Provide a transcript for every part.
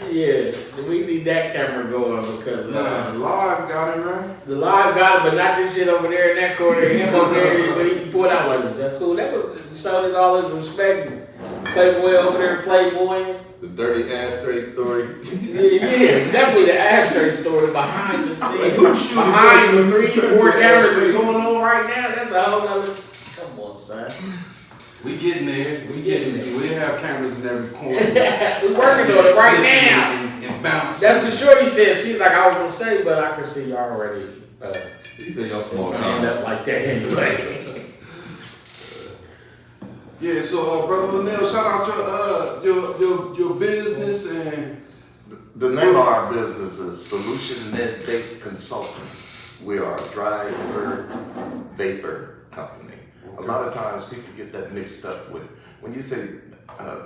Yeah, we need that camera going because Nah, the live got it right. the live got it, but not this shit over there in that corner. Him over there, but he pulled out like, is that cool? That was showed us all his respect. Playboy over there, Playboy. The dirty ashtray story. Yeah, definitely the ashtray story behind the scenes. Behind the 3-4 cameras that's going on right now. That's a whole nother. Come on, son. We getting there. We getting there. We have cameras in every corner. We working on it right now. And bounce. That's what Shorty said. She's like, I was gonna say, but I can see y'all already. He said y'all It's small gonna end up like that anyway. Yeah, so brother LEANEL, shout out your business and The name of our business is Solution Net Vape Consultant. We are a dry herb vapor company. A lot of times people get that mixed up with, when you say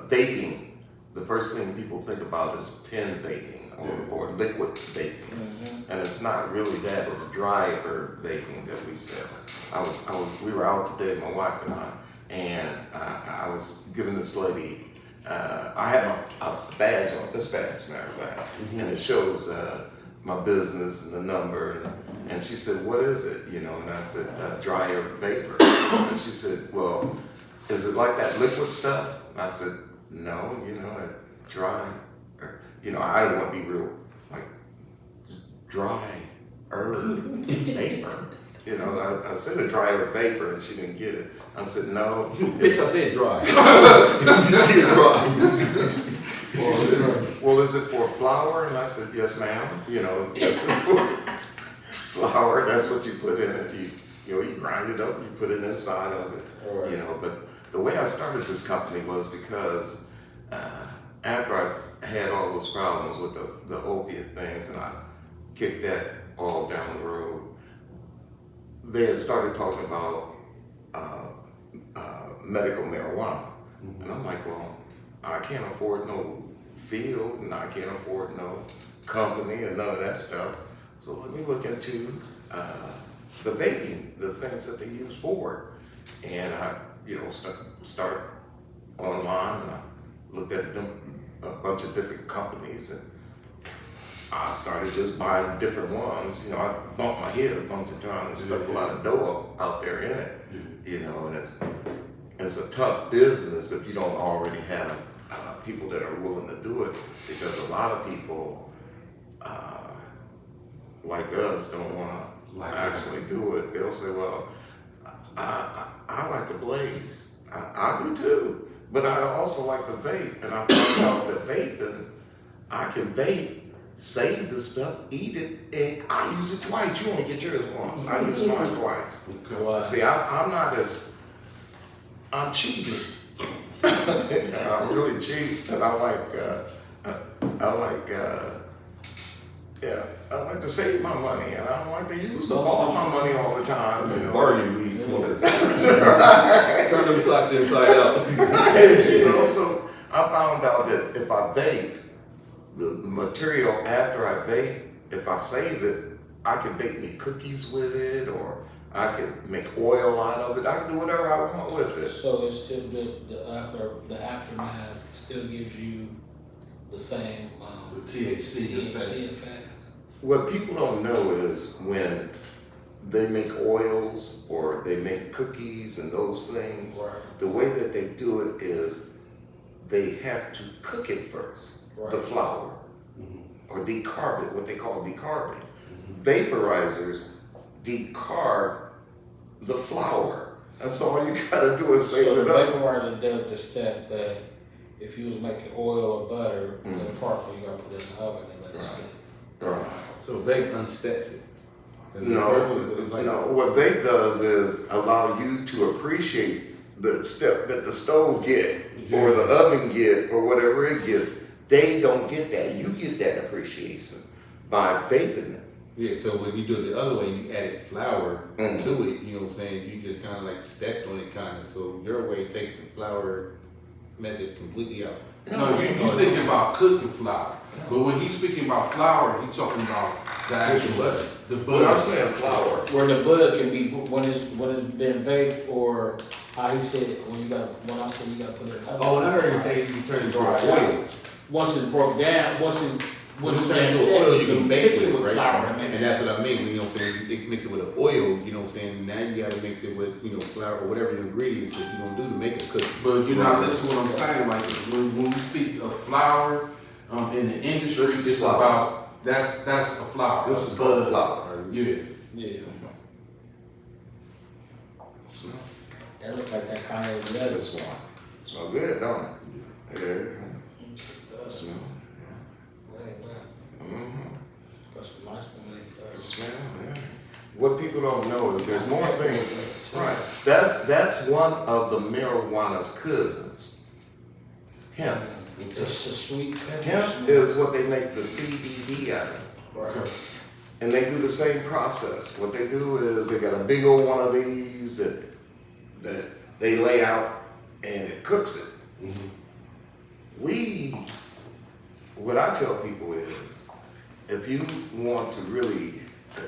vaping, the first thing people think about is pen vaping or liquid vaping. And it's not really that, it's dry herb vaping that we sell. We were out today, my wife and I was giving this lady, I have a badge on, this badge, matter of fact, and it shows my business and the number, and she said, what is it? You know, and I said, dry herb vapor. And she said, well, is it like that liquid stuff? And I said, no, you know, dry, you know, I didn't want to be real, like, dry herb vapor. You know, I said a dry herb vapor, and she didn't get it. I said, no. Bitch, I said dry. She said, well, is it for flour? And I said, yes, ma'am. You know, this is for flour. That's what you put in it. You know, you grind it up, you put it inside of it. Right. You know, but the way I started this company was because after I had all those problems with the opiate things, and I kicked that all down the road, they had started talking about medical marijuana. And I'm like, well, I can't afford no field, and I can't afford no company and none of that stuff. So let me look into the vaping, the things that they use for it. And I, you know, start online, and I looked at a bunch of different companies, and I started just buying different ones. You know, I bumped my head a bunch of times and stuck a lot of dough out there in it. You know, and it's a tough business if you don't already have people that are willing to do it, because a lot of people like us don't want to actually do it. They'll say, well, I like to blaze. I do too, but I also like to vape. And I found out that vaping, I can vape, save the stuff, eat it, and I use it twice. You only get yours once. I use mine twice. Okay. Wow. See, I'm not as, I'm cheap. I'm really cheap, and I like to save my money, and I don't like to use all my money all the time. You know, burning weed smoker. Turn them socks inside out. You know, so I found out that if I vape, the material after I vape, if I save it, I can bake me cookies with it, or I can make oil out of it. I can do whatever I want with it. So it's still the aftermath still gives you the same the THC effect. What people don't know is when they make oils or they make cookies and those things, right, the way that they do it is they have to cook it first, right, the flour, or decarb it, what they call decarbing. Vaporizers decarb the flour. That's all you gotta do is save it up. So the vaporizer does the step that if you was making oil or butter, the part where you gotta put it in the oven and let it sit. Right. So vape unsteps it. No, what vape does is allow you to appreciate the step that the stove get, or the oven get, or whatever it gets. They don't get that. You get that appreciation by vaping it. Yeah, so when you do it the other way, you added flour to it, you know what I'm saying? You just kind of like stepped on it kind of. So your way takes the flour method completely out. No, you're thinking about cooking flour. But when he's speaking about flour, he's talking about the actual butter. The bud. I'm saying flour. Where the bud can be when it's been vaped, or how he said when I said you gotta put it in the oven. Oh, and I heard him say you turn it dry oil. once it's broke down, once it's When with you that say oil, you you can bake mix with it with right? flour And that's what I mean. You know what I'm saying? You mix it with an oil. You know what I'm saying? Now you gotta mix it with flour or whatever the ingredients that you're gonna do to make a cookie. But you know, that's what I'm saying. Like when we speak of flour in the industry, This is it's flour. about that's a flour. This is called flour. Yeah. Yeah. Smell. That look like that kind of lettuce. This one. Smell good, don't it? Yeah. Smell. Mm-hmm. Smell, yeah. What people don't know is there's more things. Right. That's one of the marijuana's cousins. Hemp. It's a sweet pepper. Hemp is what they make the CBD out of. Right. And they do the same process. What they do is they got a big old one of these that they lay out and it cooks it. What I tell people is, if you want to really,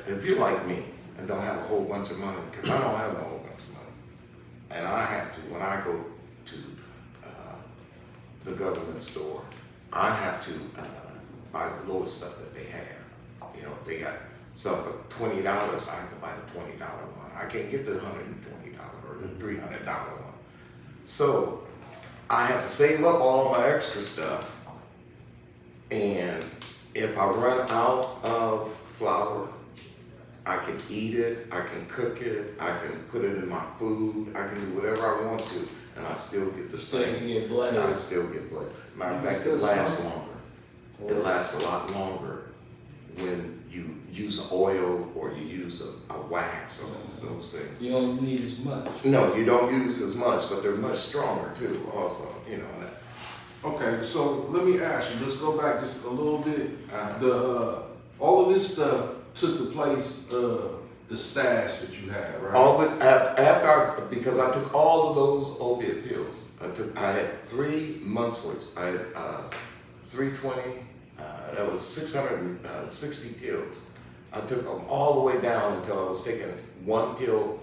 if you're like me and don't have a whole bunch of money, because I don't have a whole bunch of money, and I have to, when I go to the government store, I have to buy the lowest stuff that they have. You know, if they got stuff for $20, I have to buy the $20 one. I can't get the $120 or the $300 one. So I have to save up all my extra stuff. And if I run out of flour, I can eat it, I can cook it, I can put it in my food, I can do whatever I want to, and I still get the same. You get blended. I still get blessed. Matter of fact, it lasts longer. It lasts a lot longer when you use oil or you use a wax or those things. You don't need as much. No, you don't use as much, but they're much stronger too, also, you know. Okay, so let me ask you. Let's go back just a little bit. All of this stuff took the place of the stash that you had, right? All the because I took all of those opiate pills. I had 3 months worth. I had 320. That was 660 pills. I took them all the way down until I was taking one pill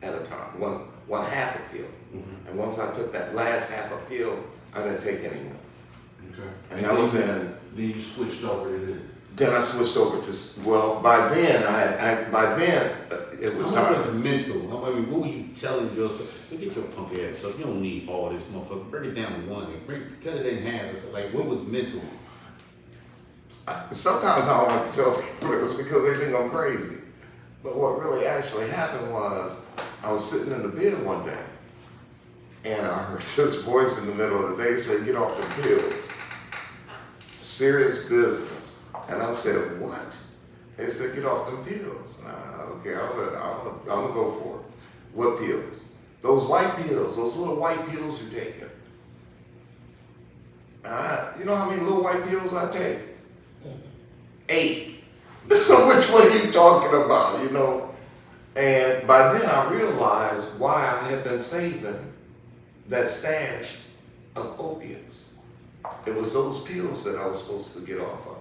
at a time, one half a pill. Mm-hmm. And once I took that last half a pill, I didn't take any more. Okay. And that was in. Then you switched over to this. Then I switched over to, well, by then it was How time. much mental? I mean, what was you telling yourself? Look at your punk ass up. You don't need all this motherfucker. Break it down to one. Cut it in half. It's like, what was mental? Sometimes I don't like to tell people this because they think I'm crazy. But what really actually happened was I was sitting in the bed one day and I heard this voice in the middle of the day say, "Get off the pills. Serious business." And I said, "What?" They said, "Get off them pills." Okay, I'm gonna go for it. What pills? Those white pills, those little white pills you're taking. You know how many little white pills I take? 8. So which one are you talking about, you know? And by then I realized why I had been saving that stash of opiates. It was those pills that I was supposed to get off of.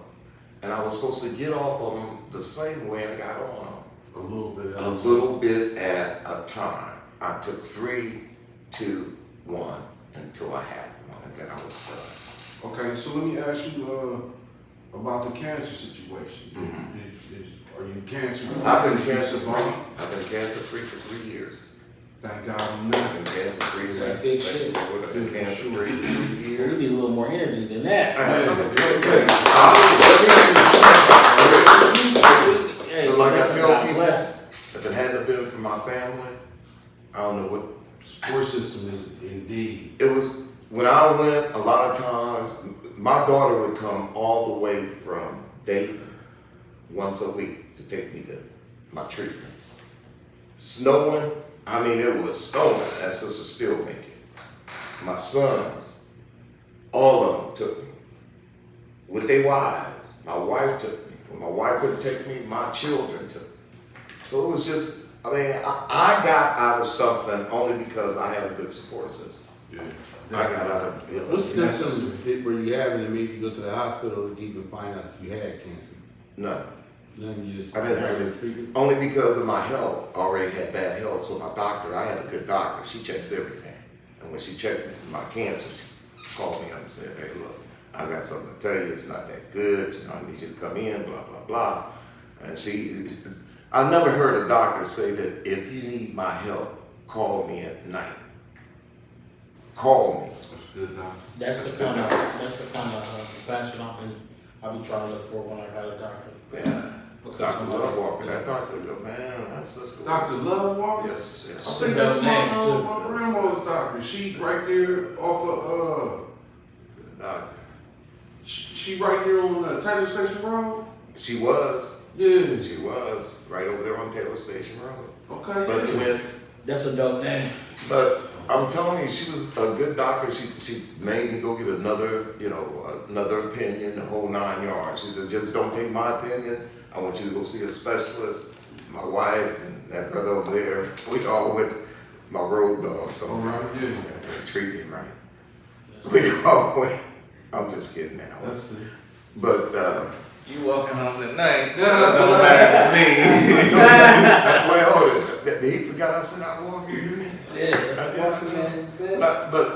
And I was supposed to get off of them the same way I got on them. A little bit at a time. I took 3, 2, 1 until I had one, and then I was done. Okay, so let me ask you about the cancer situation. Are you cancer free? I've been cancer free for 3 years. Thank God I'm I've not. been cancer free. That's big shit. I've been cancer free for 3 You years. need a little more energy than that. Hey, But like I that's tell God people, bless. if it hadn't been for my family, I don't know what. Support system is indeed. It was, when I went, a lot of times, my daughter would come all the way from Dayton once a week to take me to my treatments. Snowing, I mean, it was snowing. That sister still make it. My sons, all of them took me. With their wives, my wife took me. When my wife couldn't take me, my children took me. So it was just, I mean, I got out of something only because I had a good support system. Yeah. I got out of it. What symptoms were you having that made you go to the hospital to even find out that you had cancer? None. None, you just I didn't have it. treated? Only because of my health. I already had bad health, so my doctor, I had a good doctor. She checks everything. And when she checked my cancer, she called me up and said, "Hey, look, I I got something to tell you. It's not that good. You know, I need you to come in. Blah blah blah. And I never heard a doctor say that if you need my help, call me at night. Call me. That's good, doctor. That's the kind of compassion I'll be trying to look for when I got a doctor. Yeah. Because Dr. Love Walker, that doctor, man, that's just Dr. Love Walker? Yes, I yes. think that's my grandmother's doctor. She right there also, Doctor. she right there on Taylor Station Road? She was. Yeah. She was right over there on Taylor Station Road. Okay. But yeah. That's a dope name. But I'm telling you, she was a good doctor. She made me go get another opinion, the whole 9 yards. She said, just don't take my opinion. I want you to go see a specialist. My wife and that brother over there, we all with my road dog sometimes. Yeah. They treat me right. We all went. I'm just kidding now. That's it. But You walking home tonight. Don't matter to me. well, he forgot I said I walk here, didn't he? Yeah, that's what man said. But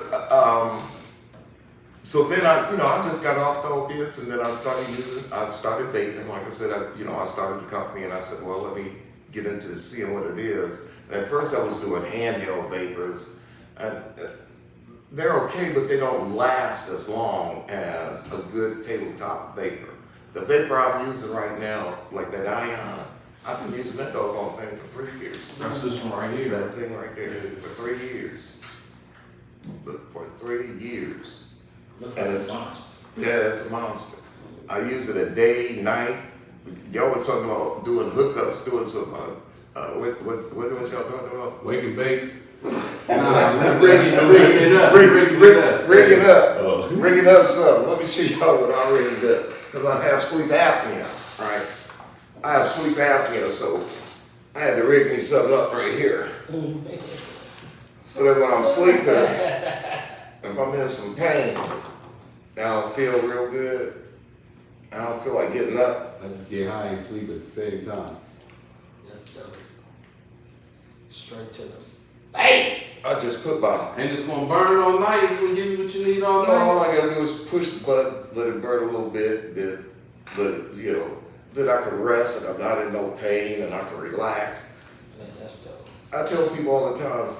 so then I just got off the opiates, and then I started vaping. Like I said, I started the company, and I said, well, let me get into seeing what it is. And at first I was doing handheld vapors, and they're okay, but they don't last as long as a good tabletop vapor. The vapor I'm using right now, like that Ion, I've been using that doggone thing for 3 years. That's this one right here. That thing right there for 3 years. But for 3 years. Look And like it's a monster. Yeah, it's a monster. I use it a day, night. Y'all was talking about doing hookups, doing some what was y'all talking about? Wake and bake. Nah, rigging it up. Rig it up. Oh. Rig it up something. Let me show y'all what I rigged up. Because I have sleep apnea, right? I have sleep apnea, so I had to rig me something up right here. So that when I'm sleeping, if I'm in some pain, I don't feel real good. I don't feel like getting up. I just get high and sleep at the same time. That's dope. Straight to the face. I just put my And it's gonna burn all night. It's gonna give you what you need all No, all night. I gotta do is push the button, let it burn a little bit, then I can rest and I'm not in no pain and I can relax. Man, that's dope. I tell people all the time,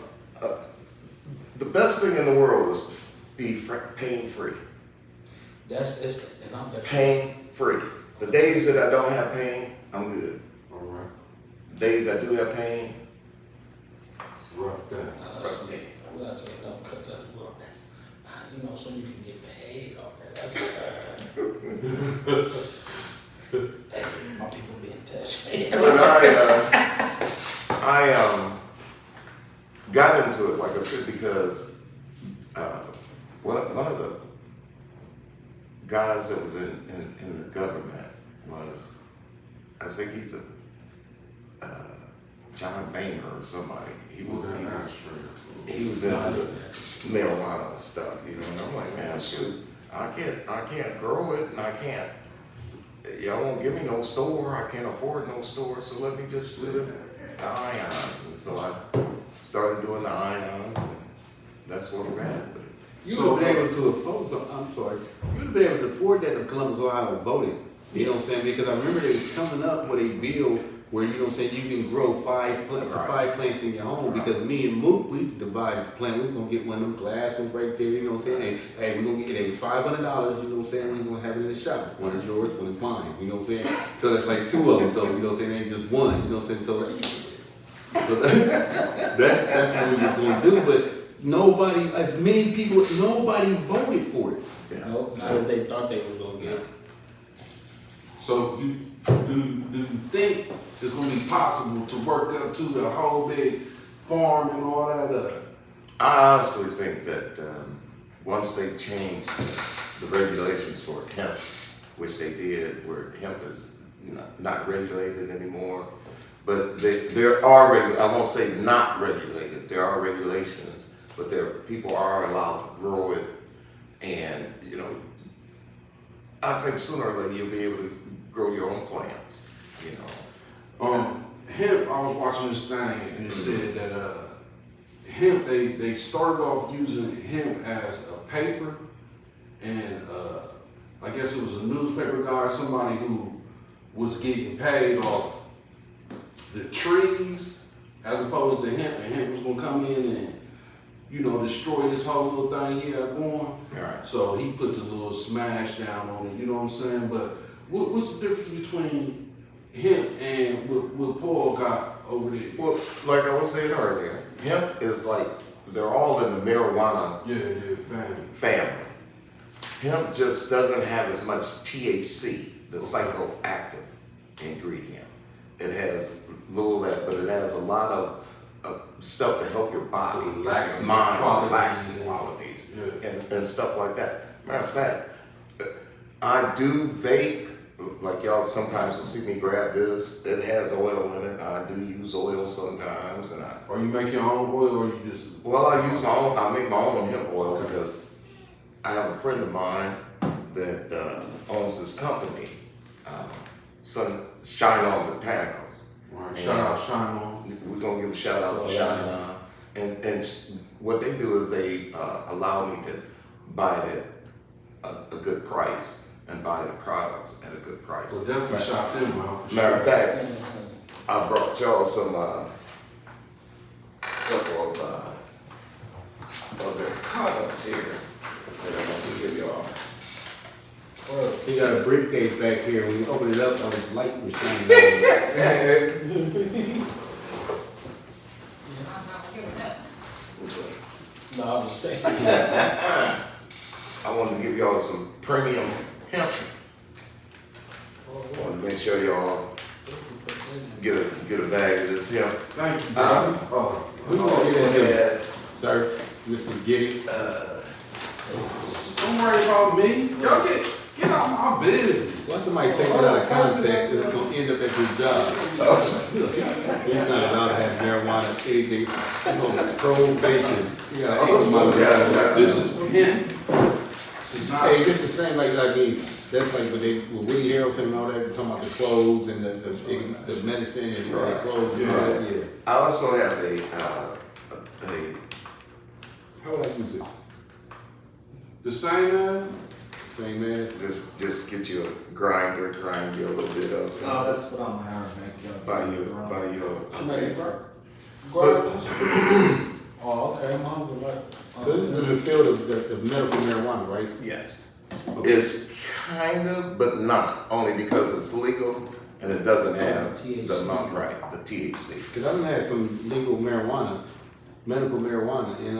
the best thing in the world is to be pain-free. And I'm the Pain-free. The days that I don't have pain, I'm good. All right. The days I do have pain, Rough day. rough day. We gotta tell you, don't cut that look. That's, so you can get paid off that. That's, hey, my people be in touch. But I got into it, like I said, because one of the guys that was in the government was, I think he's a John Boehner or somebody. He was into the marijuana stuff, and I'm like, man, shoot, I can't grow it, and I can't. Y'all won't give me no store. I can't afford no store, so let me just do the ions. And so I started doing the ions, and that's where we're at with it. You would have been able to afford, I'm sorry, you would have been able to afford that if Columbus, Ohio voted. You know what I'm saying? Because I remember they was coming up with a bill where, you know what I'm saying, you can grow five plants in your home. Because me and Mook, we divided the plant. We was going to get one of them glass ones right there, you know what I'm saying? And hey, we're going to get it. It was $500, you know what I'm saying? We're going to have it in the shop. One is yours, one is mine, you know what I'm saying? So that's like two of them, so, you know what I'm saying? Ain't just one, you know what I'm saying? So that's what we were going to do. But nobody, as many people, nobody voted for it. Yeah. Nope, not if they thought they was gonna get it. So do you think it's gonna be possible to work up to the whole big farm and all that? I honestly think that once they change the regulations for hemp, which they did, where hemp is not regulated anymore, but there are I won't say not regulated. There are regulations, but people are allowed to grow it, and I think sooner or later you'll be able to grow your own plants. Hemp. I was watching this thing and it said that hemp. They started off using hemp as a paper and I guess it was a newspaper guy or somebody who was getting paid off the trees as opposed to hemp, and hemp was gonna come in and, you know, destroy this whole little thing he had going. Right. So he put the little smash down on it, you know what I'm saying? But what's the difference between hemp and what Paul got over there? Well, like I was saying earlier, hemp is like, they're all in the marijuana Yeah, family. family. Hemp just doesn't have as much THC, the psychoactive ingredient. It has little of that, but it has a lot of stuff to help your body, Relaxing mind, qualities. relaxing qualities, Yeah. and stuff like that. Matter of fact, I do vape. Like y'all sometimes will see me grab this. It has oil in it. I do use oil sometimes, and Or you make your own oil, or you just? well, I use my own. I make my own hemp oil because I have a friend of mine that owns this company, Shine On Botanicals. Right, shout out Shine On. We're gonna give a shout out to Shine On, and what they do is they allow me to buy it at a good price and buy the products at a good price. Well, definitely shop them out. Matter of fact, I brought y'all some couple of their products here that I'm gonna give y'all. He got a briefcase back here. When you open it up, all this light was shining on No, I'm just saying. I wanted to give y'all some premium hemp. I want to make sure y'all get a bag of this hemp. Thank you, brother. We also had Sir, Mr. Giddy. Don't worry about me. Y'all get out my business. Once somebody takes it out of context, it's going to end up at your job. He's not allowed to have marijuana, anything, you know, probation. You got This is him. Hey, it's the same like I mean, that's like with Woody Harrelson and all that, talking about the clothes and the medicine and the clothes. Yeah. I also have a How would I use this? The same as? Same man. just get you a grinder, grind you a little bit of. No, that's what I'm hiring, man. Buy your. Grinders? Oh, okay, mom's like. So this is in the field of medical marijuana, right? Yes. It's kind of, but not, only because it's legal and it doesn't have the amount, right, the THC. Because I've had some legal marijuana, medical marijuana, and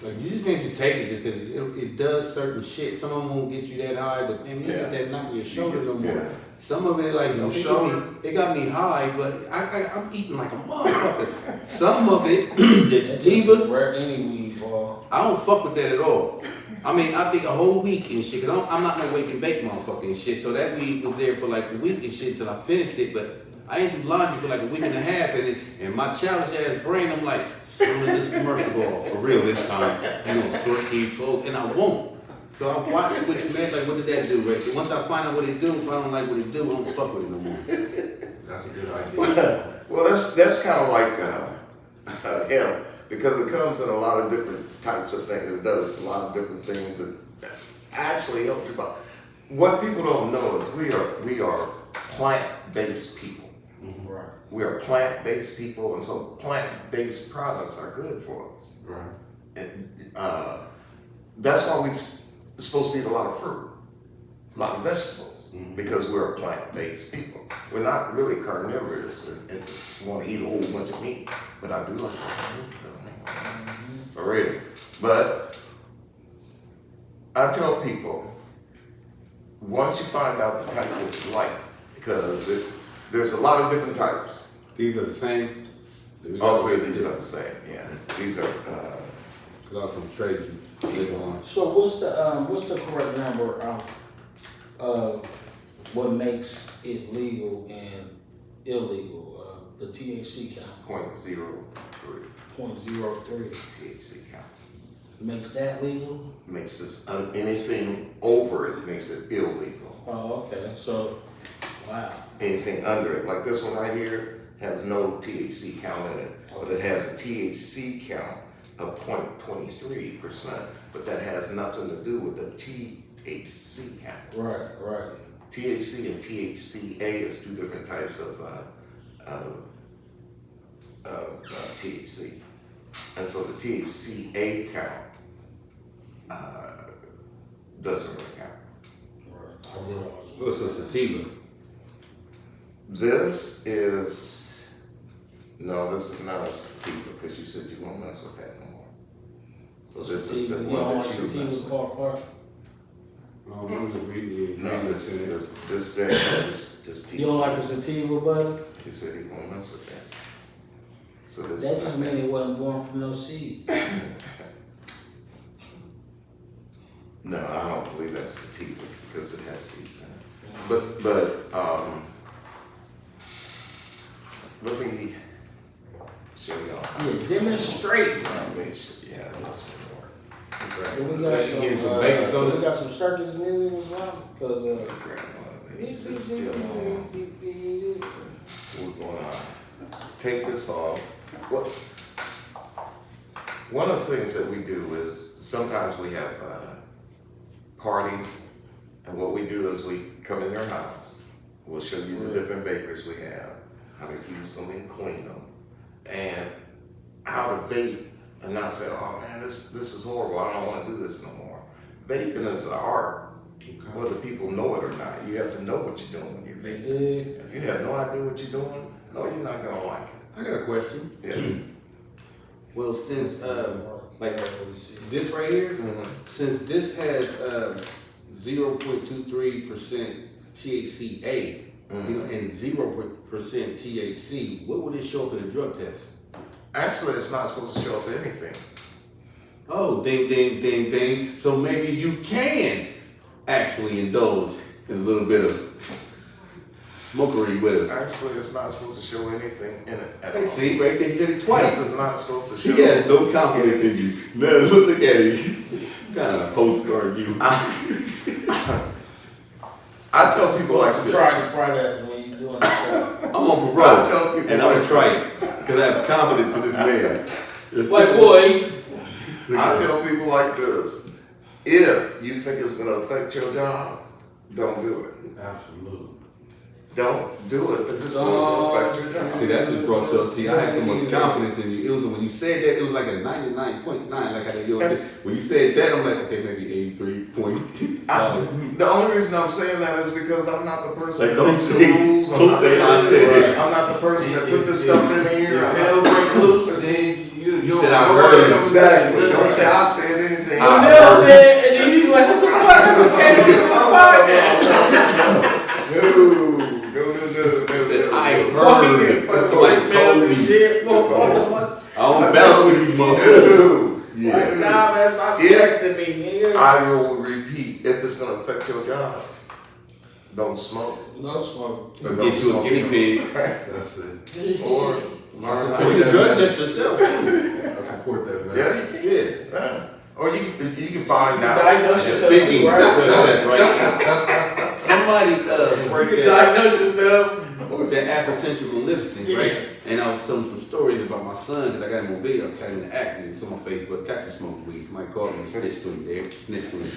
like you just can't just take it just because it does certain shit. Some of them won't get you that high, but then you get that knot in your shoulder no more. Yeah. Some of it like it got me high, but I'm eating like a motherfucker. Some of it, the sativa, Wear any weed, boy. I don't fuck with that at all. I mean, I think a whole week and shit, cause I'm not no wake and bake motherfucker and shit. So that weed was there for like a week and shit till I finished it, but I ain't do laundry for like a week and a half, and my childish ass brain, I'm like, soon as this commercial go off, for real this time, you know, sort these clothes, and I won't. So I watch it with you, man, like what did that do, right? Once I find out what it do, if I don't like what it do, I don't fuck with it no more. That's a good idea. Well, that's kind of like hemp, because it comes in a lot of different types of things. It does a lot of different things that actually help you out. What people don't know is we are plant-based people. Right. We are plant-based people, and so plant-based products are good for us. Right. And that's why we're supposed to eat a lot of fruit, a lot of vegetables, because we're a plant-based people. We're not really carnivorous and want to eat a whole bunch of meat, but I do like meat, for real. But I tell people, once you find out the type that you like, because there's a lot of different types. These are the same? All three of these are the same, yeah. These are, Cause I'm from trade you. So what's the correct number of what makes it legal and illegal? The THC count. 0.03 .03 THC count. makes that legal. Makes this, anything over it makes it illegal. Oh, okay. So, wow. Anything under it, like this one right here, has no THC count in it, but it has a THC count of 0.23%, but that has nothing to do with the THC count. Right. THC and THCA is two different types of THC. And so the THCA count doesn't really count. Right. I realize. What's a sativa? This is not a sativa because you said you won't mess with that no more. So this is the You one don't that like you mess sativa with. Clark? I'm just reading No, the this You don't like the sativa, buddy? He said he won't mess with that. So this That just means it wasn't born from no seeds. No, I don't believe that's sativa because it has seeds in it. But let me show y'all. Yeah, demonstrate. Yeah, this one work. We got some, Getting some baking soda. we got some circus music as well, cause Grab one of these. It's still on. We're gonna take this off. One of the things that we do is sometimes we have parties, and what we do is we come in your house. We'll show you the different vapors we have, how to use them and clean them, and how to vape and not say, oh man, this is horrible, I don't want to do this no more. Vaping is an art, whether people know it or not. You have to know what you're doing when you're vaping. If you have no idea what you're doing, no, you're not going to like it. I got a question. Yes. Well, since like this right here, since this has 0.23% THCA, and 0% THC, what would it show up in a drug test? Actually, it's not supposed to show up anything. Oh, ding, ding, ding, ding. So maybe you can actually indulge in a little bit of smokery with us. Actually, it's not supposed to show anything in it at Hey, all. see, right there, he did it twice. It's not supposed to show. He had no confidence in you. Now look at it. Kind of postcard you. I tell people like this. Try that when you're doing the show. I'm on I parole, tell people and I'm like gonna try it because I have confidence in this man. White boy. I tell people like this. If you think it's going to affect your job, don't do it. Absolutely. Don't do it if it's going to affect your job. See, that just brought you up. See, I had so much confidence in you. It was when you said that, it was like a 99.9. Like I did. When you said that, I'm like, okay, maybe 83.5. The only reason I'm saying that is because I'm not the person Like, that don't makes the say- rules. don't say I'm not the person that put this stuff in here. Your hell break loose, and then you said I don't heard know Exactly. what Don't say I said anything. Nell said, and then he's like, what the fuck? I just came to the podcast. I heard. Somebody smells and shit. I don't bounce with these motherfuckers. Like, nah, man, stop texting me, nigga. I will repeat, if it's going to affect your job, don't smoke. No smoke. Or get you a guinea pig. That's it. Or I Or support you that drug man. test yourself. I support that man. yeah, you can. Yeah. Or you can find out. Diagnose yourself Speaking too, of right? drug test, right? Somebody You worked can at diagnose yourself. Afrocentric Livingston, right? And I was telling some stories about my son because I got him on video. I got him in the acting. It's on my Facebook. Catch him smoking weed. Somebody called me and snitched to him. They snitched to him.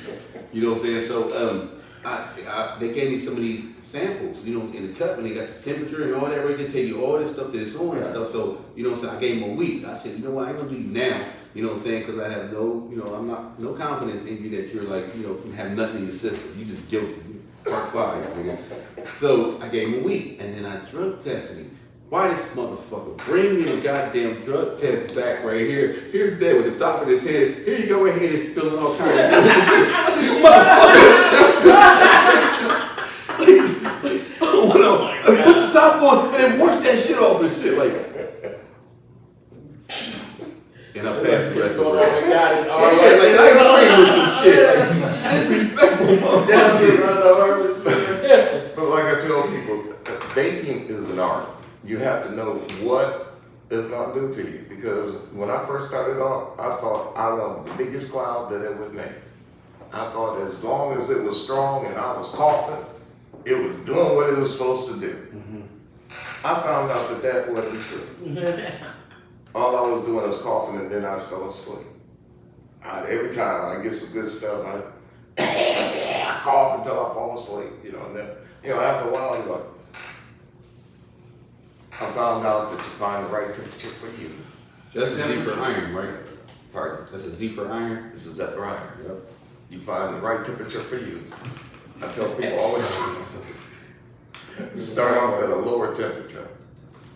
You know what I'm saying? So they gave me some of these samples, you know, in the cup, and they got the temperature and all that right there, tell you all this stuff that it's on and stuff. So, you know what I'm saying? I gave him a week. I said, you know what? I ain't gonna do you now. You know what I'm saying? Because I have no confidence in you that you're like, you know, have nothing in your system. You just guilty. Part 5, nigga. So I gave him a week, and then I drug tested him. Why this motherfucker bring me a goddamn drug test back right here? Here's that with the top of his head. Here you go, right here, it's spilling all kinds of I said, you motherfucker! Put the top on and then wash that shit off and shit like. And I passed the rest of it. Got it. All Yeah, right. like ice cream with some shit. Like, disrespectful Down to motherfucker. the But like I tell people, vaping is an art. You have to know what it's going to do to you. Because when I first started off, I thought I wanted the biggest cloud that it would make. I thought as long as it was strong and I was coughing, it was doing what it was supposed to do. I found out that wasn't true. All I was doing was coughing and then I fell asleep. Every time I get some good stuff, I cough until I fall asleep, you know, and then, you know, after a while, you're like, I found out that you find the right temperature for you. That's a Z for iron, right? Pardon? That's a Z for iron. This is at the iron. Yep. You find the right temperature for you. I tell people always start off at a lower temperature.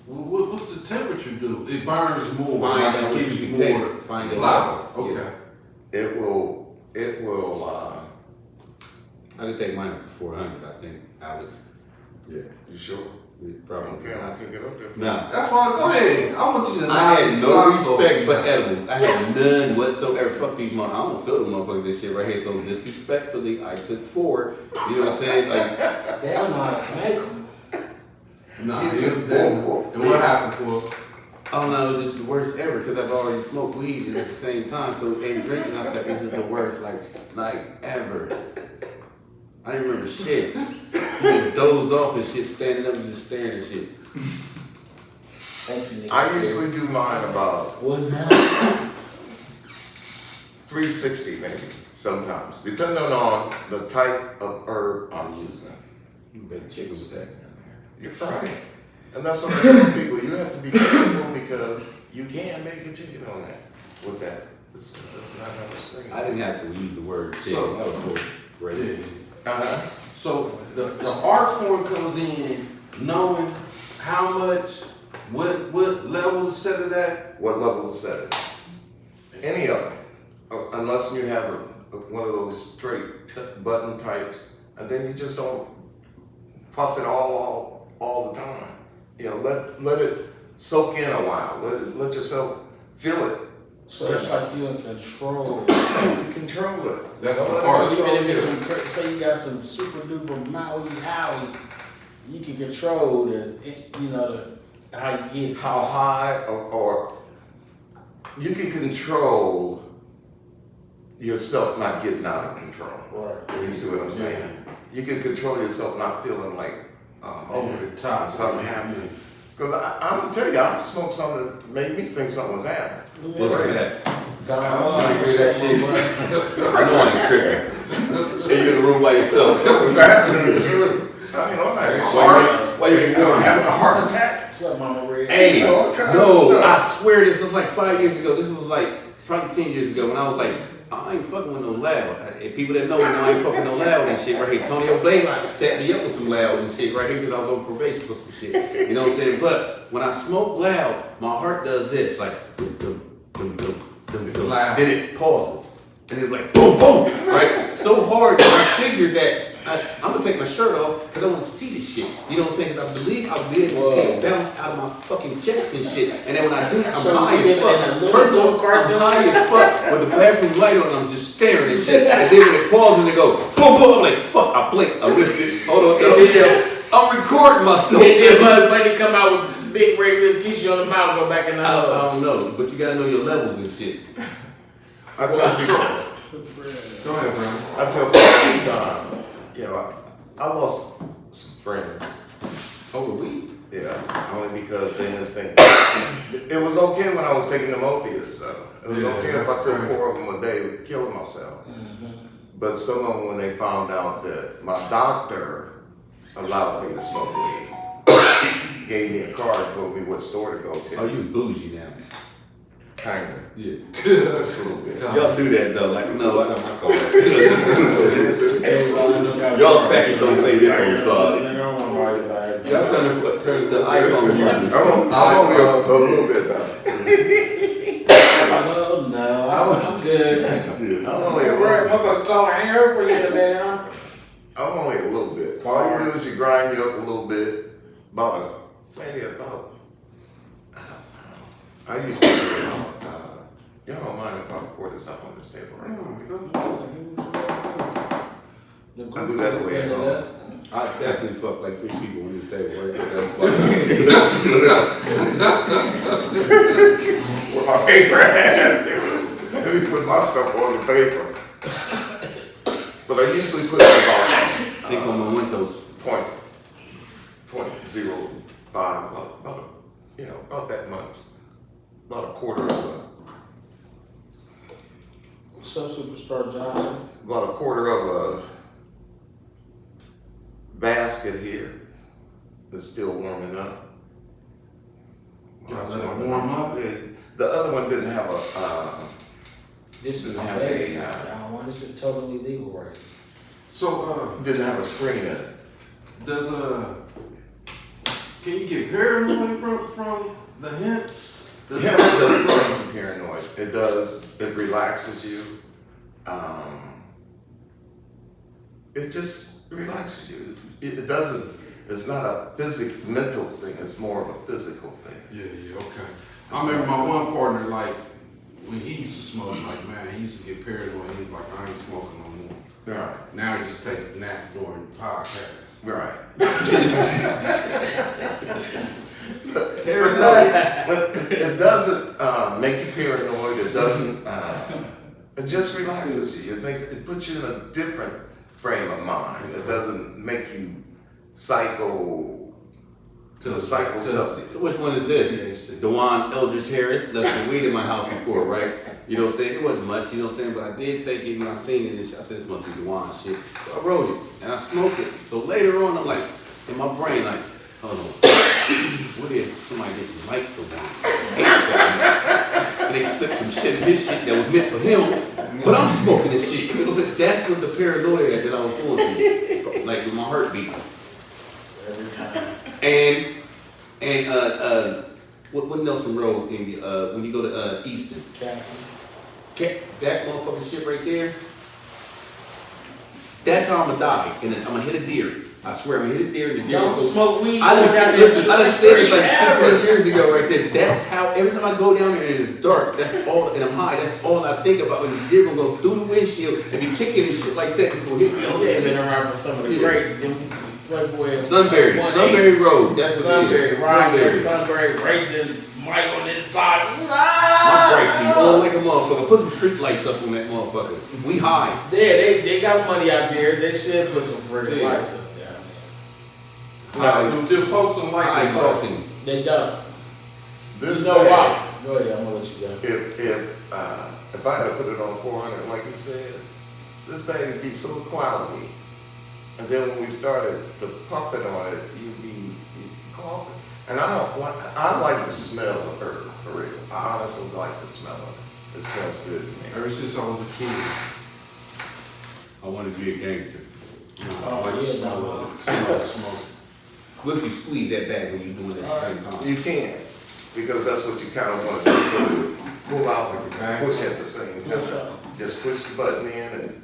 Well, what's the temperature do? It burns more. Find out it what gives you you can more take. Find the flour. level. Okay. It will, I could take mine up to 400, I think, Alex. Yeah. you sure? Yeah, probably. Okay, I'll take it up there. Nah. That's why, go ahead. I want you to I had no socks off. respect for edibles. I had none whatsoever. Fuck these motherfuckers. I don't feel the motherfuckers this shit right here. So disrespectfully, I took 4. You know what I'm saying? Like, They don't know how to make them. Nah, You it took was that. four. And what happened for? I don't know, it's just the worst ever because I've already smoked weed and at the same time. So and drinking, I said, this is the worst, like ever. I didn't remember shit. You just dozed off and shit, standing up and just staring at shit. Thank you, nigga. I usually do mine about What's that? 360 maybe, sometimes, depending on the type of herb I'm using. You better chicken with that. You're right. And that's what I tell people, you have to be careful because you can make a chicken on that, with that. This does not have a screen. I didn't have to use the word chicken. So- That was so great. Uh-huh. So the art form comes in knowing how much, what level to set it at. What level is set? Any of them, unless you have one of those straight button types, and then you just don't puff it all the time. You know, let it soak in a while. Let yourself feel it. So it's like you in control. You control it. That's Don't the let part. it So even if control it's you. some, say you got some super duper Maui Howie, you can control how you get it. How high or you can control yourself not getting out of control. Right. You see what I'm saying? You can control yourself not feeling like Over the top. something happening. Because I'm gonna tell you, I smoked something that made me think something was happening. What was that? God, hear that shit? I know I ain't tripping. So you're in the room by yourself. Something was happening. I mean, I'm having a heart. Why you I'm having a heart attack. What's up, Mama Red? Hey, You know, all kinds of no, I stuff. swear this was like 5 years ago. This was like probably 10 years ago when I was like, I ain't fucking with no loud. And people that know me know I ain't fucking with no loud and shit right here. Tony O'Blade set me up with some loud and shit right here because I was on probation for some shit. You know what I'm saying? But when I smoke loud, my heart does this, like dum dum dum dum dum It's dum. loud. Then it pauses. And it's like boom boom, right? So hard that I figured that I'm gonna take my shirt off because I want to see this shit. You know what I'm saying? Because I believe I'll be able to see it bounce out of my fucking chest and shit. And then when I do it, I'm So high you as live in a fuck. little First of all, cartoon? I'm high as fuck with the bathroom light on. I'm just staring at shit. And then when it pauses and it goes boom boom, I'm like fuck. I blink. I lift it. Hold on. I'm recording myself. And then Buzz Bunny come out with big red lip tissue on the mouth, go back in the I hole. don't know, but you gotta know your levels and shit. I tell people. Go ahead, bro. I tell people all the time, you know, I lost some friends. Over weed. Yes, only because they didn't think it was okay when I was taking them opiates. It was Yeah, okay if I that's took right. 4 of them a day, killing myself. But some of them, when they found out that my doctor allowed me to smoke weed, gave me a card, told me what store to go to. Oh, you bougie now. Kinda, Yeah. just a little bit. Y'all do that though, like no, I don't call that. Y'all package don't say this on the side. Y'all trying to turn to iPhone users. I'm only a little bit though. Oh no, I'm good. I'm only a Right, little. motherfuckers call hang over for you in a minute, huh? I'm only a little bit. All you do is you grind you up a little bit. Maybe about. I used to do it. Y'all don't mind if I pour this up on this table right quick? I do that the way I go. I definitely fuck like 3 people on this table, right? With my paper at. Let me put my stuff on the paper. But I usually put it about Think on my windows. .05, about that much. About a quarter of a. What's up, Superstar Johnson? about a quarter of a basket here. It's still warming up. Y'all let it warm up? The other one didn't have a, This is Didn't my have baby. a, This is totally legal, right? So, didn't have a screen in it. does can you get paranoid from the hemp? The hemp doesn't make you paranoid. It does, it relaxes you. It just relaxes you. It doesn't, it's not a mental thing, it's more of a physical thing. Yeah, okay. I remember my one partner, like, when he used to smoke, like, man, he used to get paranoid. He was like, I ain't smoking no more. Right. Now he just takes naps during podcasts. Right. Paranoid. It doesn't make you paranoid. It doesn't. It just relaxes you. It puts you in a different frame of mind. It doesn't make you psycho. The psycho stuff. Which one is this? Dewan Eldridge Harris left some weed in my house before, right? You know what I'm saying? It wasn't much, you know what I'm saying? But I did take it when I seen it. I said, this must be Dewan shit. So I rolled it and I smoked it. So later on, I'm like, in my brain, like, hold on. What if somebody didn't like Dewan? And they slipped some shit in his shit that was meant for him, but I'm smoking this shit. It was like, that's what the paranoia that I was going through. Like with my heartbeat. Every time. And what Nelson Road in when you go to Easton? That motherfucking shit right there. That's how I'm gonna die, and then I'm gonna hit a deer. I swear I'm gonna hit a deer. And the deer Don't goes, smoke weed. I just said it like 15 Ever. years ago right there. That's how every time I go down there and it's dark, that's all, and I'm high, that's all I think about. When the deer gonna go through the windshield and be kicking and shit like that, it's gonna hit me over Yeah, there. been around for some of the Yeah. greats. Them Playboy. Sunbury Road. That's what it Sunbury, is. right? Sunbury racing. Mike on this side. My brakes be on like a motherfucker. Put some street lights up on that motherfucker. We high. Yeah, they got money out there. They should put some freaking Yeah. lights up there. The folks don't like High that. crossing. They don't. This You know bag, why? Go ahead, I'm gonna let you go. if I had to put it on 400, like he said, this bag would be so cloudy. And then when we started to puff it on it, you'd be coughing. And I like the smell of herb, for real. I honestly like the smell of it. It smells good to me. Ever since I was a kid. I want to be a gangster. Oh, I like yeah, the smell no. of it. Smell of smoke. What if you squeeze that bag when you're doing that at the same time? You can, because that's what you kind of want to do. So you pull out and push at the same Push time. up. Just push the button in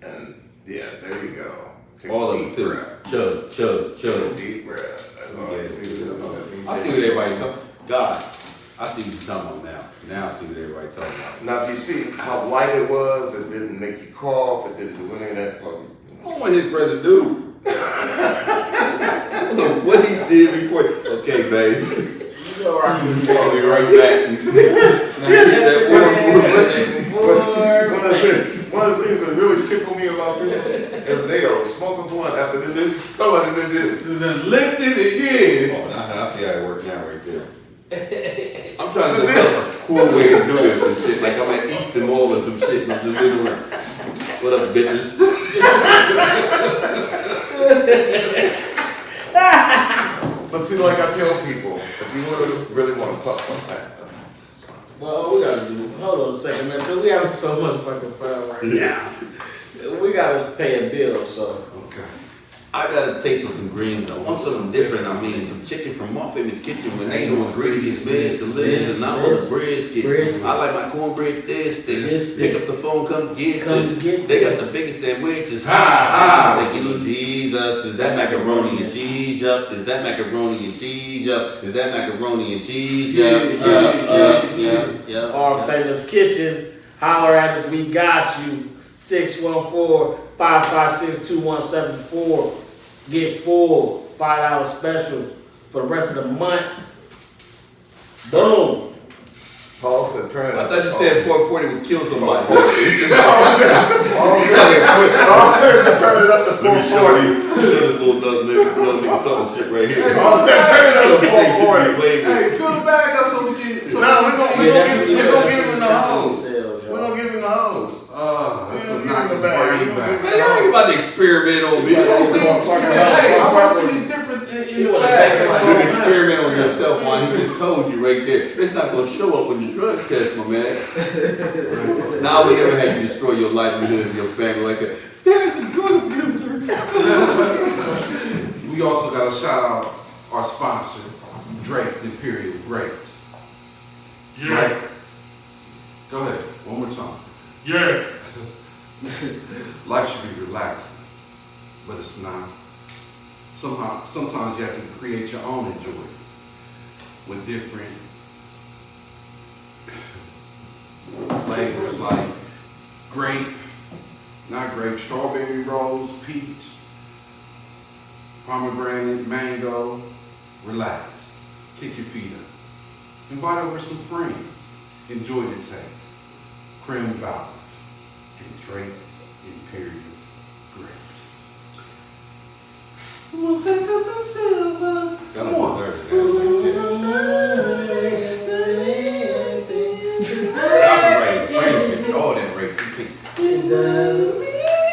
and yeah, there you go. Take All a of deep it too. breath. Chug. Take a deep breath. That's all you do. I see what everybody talking. God, I see what you're talking about now. Now I see what everybody talking about. Now, if you see how light it was, it didn't make you cough, it didn't do any of that. I don't want his residue. I don't know what he did before. Okay, babe. You know, right? I'll be right back. One of the things that really tickled me about people is they'll smoke a blunt after they did. Somebody did. Then lift it again. Oh, now I see how it works now right there. I'm trying to think of a cool way to do this and shit. Like I'm at Easton Mall or some shit and I'm just living around. What up, bitches? But see, like I tell people, if you really want to puff on that, Well, we gotta do. Hold on a second, man. Cause we having so much fucking fun right now. We gotta pay a bill, so. Okay. I gotta taste with some greens. I want something different. I mean, some chicken from my famous kitchen when they know ingredients, man. Some lettuce and I want a brisket. I like my cornbread this thick. Pick up the phone, come get this. They got the biggest sandwiches. Ha! Thank you, Lord Jesus. Is that macaroni and cheese up? Is that macaroni and cheese up? Is that macaroni and cheese up? Yeah. Our famous kitchen. Holler at us. We got you. 614-556-2174. Get full $5 specials for the rest of the month. Boom. Paul said, turn it I up. thought you said 440 would kill somebody. Paul said to turn it up to 440. Let me show this little nigga something shit right here. Paul said, turn it up to 440. Hey, fill the bag up so we can. No, we're gonna give him the hose. Sales, We're gonna give him the hose. That's what knocked brain back. Man, y'all ain't about to experiment on me. Hey, I want to see the difference in the fact. You experiment on yourself, man. He just told you right there. It's not gonna show up on the drug test, my man. Now we ever had you destroy your livelihood and your family like that. There's a drug abuser. We also got to shout out our sponsor, Drake Imperial Grapes. Yeah. Right? Go ahead, one more time. Yeah. Life should be relaxing, but it's not. Sometimes you have to create your own enjoyment with different flavors like strawberry rose, peach, pomegranate, mango. Relax, kick your feet up. Invite over some friends. Enjoy the taste. Creme Valley and Drake Imperial Grapes. Come on. All that right. It does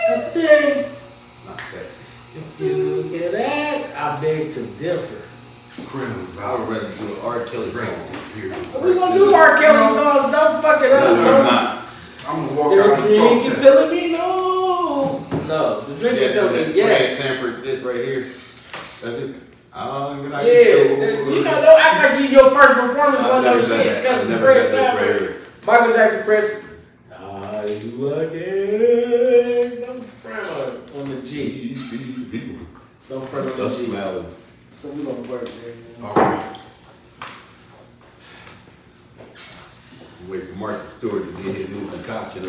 a thing. Not sexy. If you get that, I beg to differ. Creme I would Valley. rather do an R. Kelly Drake song. Imperial We gonna do R. Kelly songs. Don't fuck it up. No, Don't- I'm not. I'm gonna walk The out and drink protest. telling me no. No, the drink Yeah, telling that me yes. Sanford, this right here. That's it. I don't even know. Yeah, you know, don't act like your first performance on no shit because it's Fred Sanford. Michael Jackson press. Nah, you again. Don't front on the G. Don't front on the G. So we gonna work, man. All right. Wait for Martha Stewart to get his new concoction.